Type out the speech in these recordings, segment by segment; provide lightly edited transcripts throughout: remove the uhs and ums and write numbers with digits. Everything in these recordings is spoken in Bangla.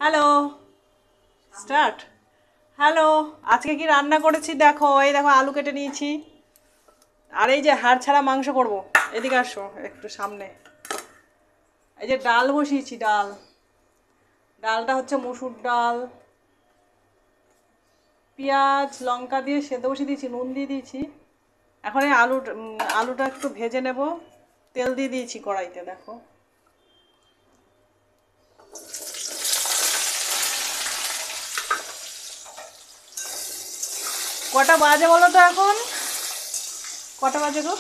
Hello, start. হ্যালো, আজকে কি রান্না করেছি দেখো। এই দেখো আলু কেটে নিয়েছি, আর এই যে হাড় ছাড়া মাংস করব। এদিকে আসো একটু সামনে। এই যে ডাল বসিয়েছি, ডালটা হচ্ছে মসুর ডাল। পেঁয়াজ লঙ্কা দিয়ে সেদ্ধ বসিয়ে দিয়েছি, নুন দিয়ে দিয়েছি। এখন এই আলুটা একটু ভেজে নেব। তেল দিয়ে দিয়েছি কড়াইতে, দেখো। কটা বাজে বলো তো এখন? কটা বাজে গো?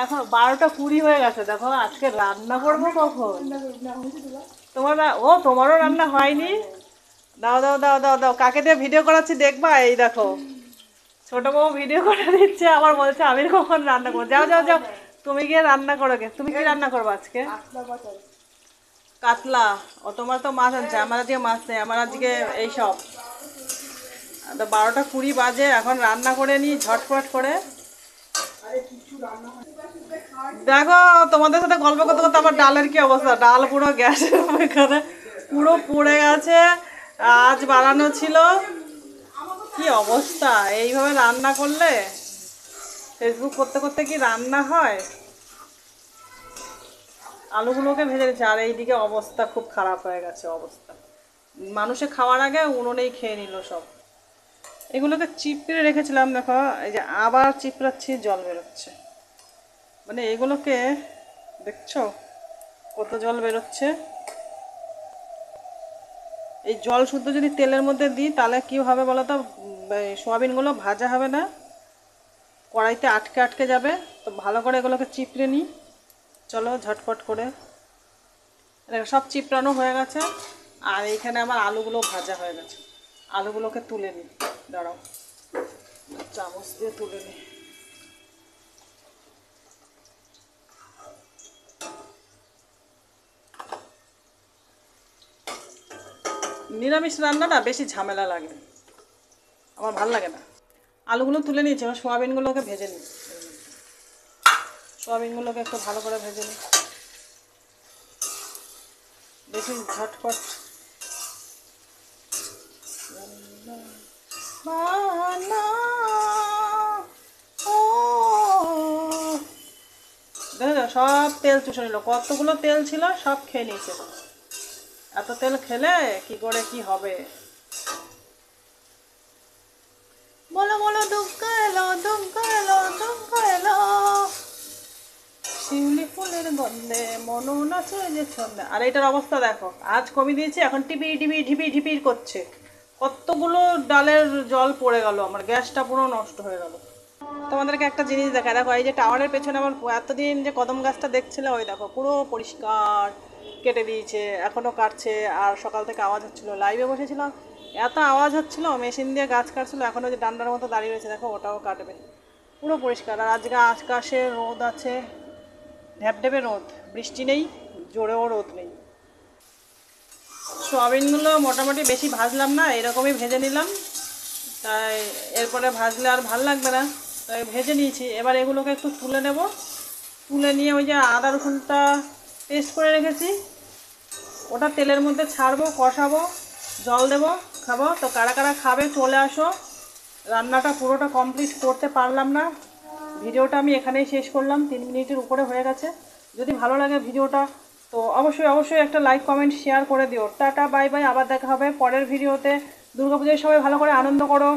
এখন 12টা 20 হয়ে গেছে। দেখো আজকে রান্না করবো কখন? তোমারও রান্না হয়নি? দাও দাও দাও দাও দাও, কাকে দিয়ে ভিডিও করাচ্ছি দেখবা? এই দেখো ছোট বউ ভিডিও করে দিচ্ছে, আবার বলছে আমি কখন রান্না করবো। যাও যাও যাও, তুমি গিয়ে রান্না করো গে। তুমি কি রান্না করবো আজকে? কাতলা? ও, তোমার তো মাছ আনছে, আমার আজকে মাছ নেই, আমার আজকে এইসব। 12টা 20 বাজে, এখন রান্না করে নিই ঝটপট করে। দেখো তোমাদের সাথে গল্প করতে করতে আমার ডালের কি অবস্থা। ডাল পুরো গ্যাসের এখানে পুরো পুড়ে গেছে। আজ বানানো ছিল, কি অবস্থা। এইভাবে রান্না করলে ফেসবুক করতে করতে কি রান্না হয়? আলুগুলোকে ভেজে নিচ্ছে, আর এইদিকে অবস্থা খুব খারাপ হয়ে গেছে অবস্থা। মানুষে খাওয়ার আগে উনুনেই খেয়ে নিল সব। এগুলোকে চিপড়ে রেখেছিলাম, দেখো এই যে আবার চিপড়াচ্ছি, জল বেরোচ্ছে। মানে এগুলোকে দেখছো কত জল বেরোচ্ছে। এই জল শুদ্ধ যদি তেলের মধ্যে দিই তাহলে কি হবে বলো তো? সোয়াবিনগুলো ভাজা হবে না, কড়াইতে আটকে আটকে যাবে। তো ভালো করে এগুলোকে চিপড়ে নিই, চলো ঝটপট করে। দেখো সব চিপড়ানো হয়ে গেছে, আর এইখানে আমার আলুগুলো ভাজা হয়ে গেছে। আলুগুলোকে তুলে নিই, দাঁড়াও চামচ দিয়ে তুলে নিই। নিরামিষ রান্না না বেশি ঝামেলা লাগে, আমার ভাল লাগে না। আলুগুলো তুলে নিয়েছি, এবার সোয়াবিনগুলোকে ভেজে নিই। সোয়াবিনগুলোকে একটু ভালো করে ভেজে নিই, বেশি ঝটপট বানা। ও দেখো সব তেল চুষে নিল, কতগুলো তেল ছিল সব খেয়ে নিয়েছে। এত তেল খেলে কি করে কি হবে? বলো বলো, দুঃখ এলো দুঃখ এলো দুঃখ এলো, শিউলি ফুলের গন্ধে মনও নাচে যে ছন্দে। আর এটার অবস্থা দেখো, আজ কমিয়ে দিয়েছি, এখন টিপি টিপি ঢিপি ঢিপির করছে। কতগুলো ডালের জল পড়ে গেল, আমার গ্যাসটা পুরো নষ্ট হয়ে গেল। তোমাদেরকে একটা জিনিস দেখায়, দেখো এই যে টাওয়ারের পেছনে আমার এতদিন যে কদম গাছটা দেখছিলে, ওই দেখো পুরো পরিষ্কার কেটে দিয়েছে, এখনও কাটছে। আর সকাল থেকে আওয়াজ হচ্ছিলো, লাইভে বসেছিলাম, এত আওয়াজ হচ্ছিলো, মেশিন দিয়ে গাছ কাটছিলো, এখনও যে ডান্ডার মতো দাঁড়িয়ে রয়েছে দেখো, ওটাও কাটবে। পুরো পরিষ্কার। আর আজকে আকাশে রোদ আছে, ঢ্যাপঢেপে রোদ, বৃষ্টি নেই, জোরেও রোদ নেই। সোয়াবিনগুলো মোটামুটি বেশি ভাজলাম না, এরকমই ভেজে নিলাম। তাই এরপরে ভাজলে আর ভাল লাগবে না, তাই ভেজে নিয়েছি। এবার এগুলোকে একটু তুলে নেব, তুলে নিয়ে ওই যে আদা রসুনটা পেস্ট করে রেখেছি, ওটা তেলের মধ্যে ছাড়বো, কষাবো, জল দেবো, খাবো। তো কারা কারা খাবে চলে আসো। রান্নাটা পুরোটা কমপ্লিট করতে পারলাম না, ভিডিওটা আমি এখানেই শেষ করলাম, 3 মিনিটের উপরে হয়ে গেছে। যদি ভালো লাগে ভিডিওটা তো অবশ্যই অবশ্যই একটা লাইক কমেন্ট শেয়ার করে দিও। টাটা বাই বাই, আবার দেখা হবে পরের ভিডিওতে। দুর্গাপূজায় সবাই ভালো করে আনন্দ করো।